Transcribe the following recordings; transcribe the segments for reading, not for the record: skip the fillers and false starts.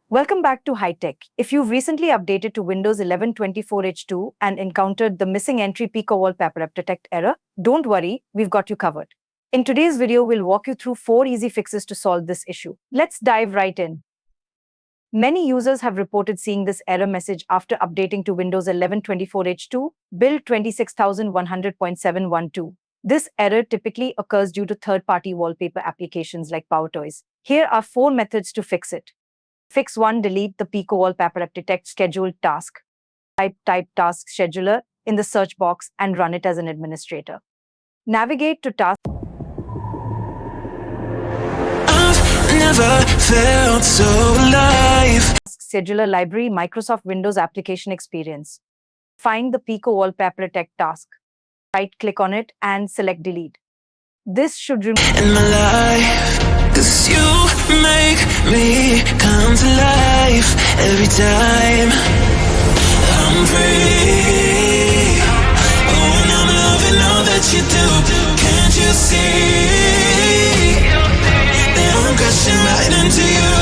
Welcome back to HighTech. If you've recently updated to Windows 11 24H2 and encountered the missing entry PcaWallpaperAppDetect error, don't worry, we've got you covered. In today's video, we'll walk you through 4 easy fixes to solve this issue. Let's dive right in. Many users have reported seeing this error message after updating to Windows 11 24H2, build 26100.712. This error typically occurs due to third-party wallpaper applications like PowerToys. Here are 4 methods to fix it. Fix 1. Delete the PcaWallpaperAppDetect scheduled task. Type task scheduler in the search box and run it as an administrator. Navigate to task. I've never felt so alive. Scheduler library, Microsoft Windows application experience. Find the PcaWallpaperAppDetect task. Right-click on it and select delete. This should remove In my life, 'cause you make me come to life every time I'm free. Oh, and I'm loving all that you do. Can't you see that I'm crashing right into you?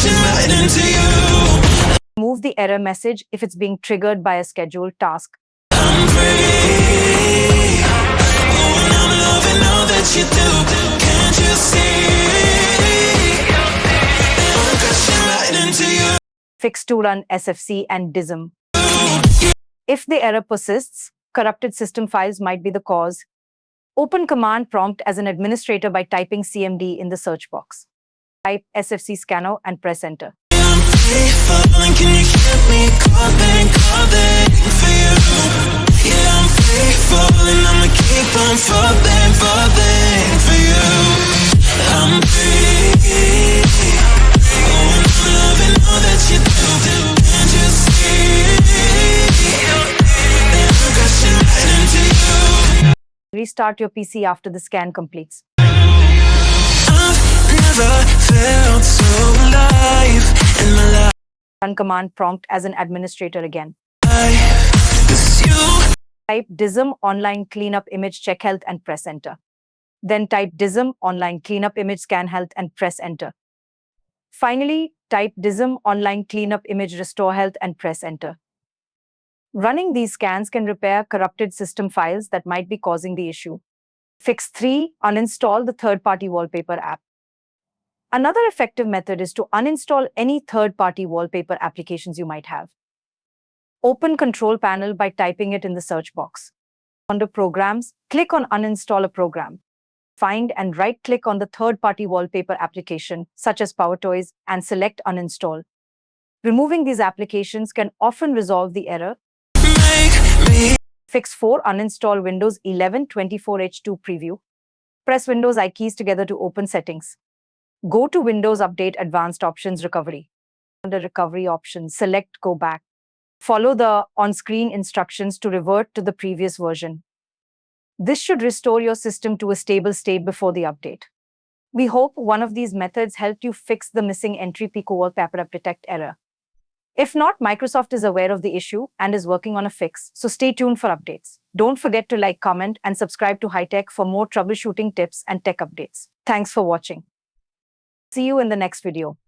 Right into you. Remove the error message if it's being triggered by a scheduled task. I'm free. Oh, and I'm loving all that you do. Can't you see? I'm crashing right into you. Fix to run SFC and DISM. If the error persists, corrupted system files might be the cause. Open command prompt as an administrator by typing CMD in the search box. Type SFC scanner and press enter. I'm free falling, can you hear me calling for you? Yeah, I'm free falling, I'ma keep on falling for you. I'm free. Oh, and I'm loving all that you do. Can't you see that I'm crashing right into you? Restart your PC after the scan completes. Never felt so alive in my life. Run command prompt as an administrator again. 'Cause you Type DISM online cleanup image check health and press enter. Then type DISM online cleanup image scan health and press enter. Finally, type DISM online cleanup image restore health and press enter. Running these scans can repair corrupted system files that might be causing the issue. Fix 3. Uninstall the third-party wallpaper app. Another effective method is to uninstall any third-party wallpaper applications you might have. Open Control Panel by typing it in the search box. Under Programs, click on Uninstall a program. Find and right-click on the third-party wallpaper application, such as PowerToys, and select Uninstall. Removing these applications can often resolve the error. make me. Fix 4. Uninstall Windows 11 24H2 Preview. Press Windows I keys together to open Settings. Go to Windows Update Advanced Options Recovery. Under Recovery Options, select Go Back. Follow the on-screen instructions to revert to the previous version. This should restore your system to a stable state before the update. We hope one of these methods helped you fix the missing entry PcaWallpaperAppDetect error. If not, Microsoft is aware of the issue and is working on a fix, so stay tuned for updates. Don't forget to like, comment, and subscribe to HighTech for more troubleshooting tips and tech updates. Thanks for watching. See you in the next video.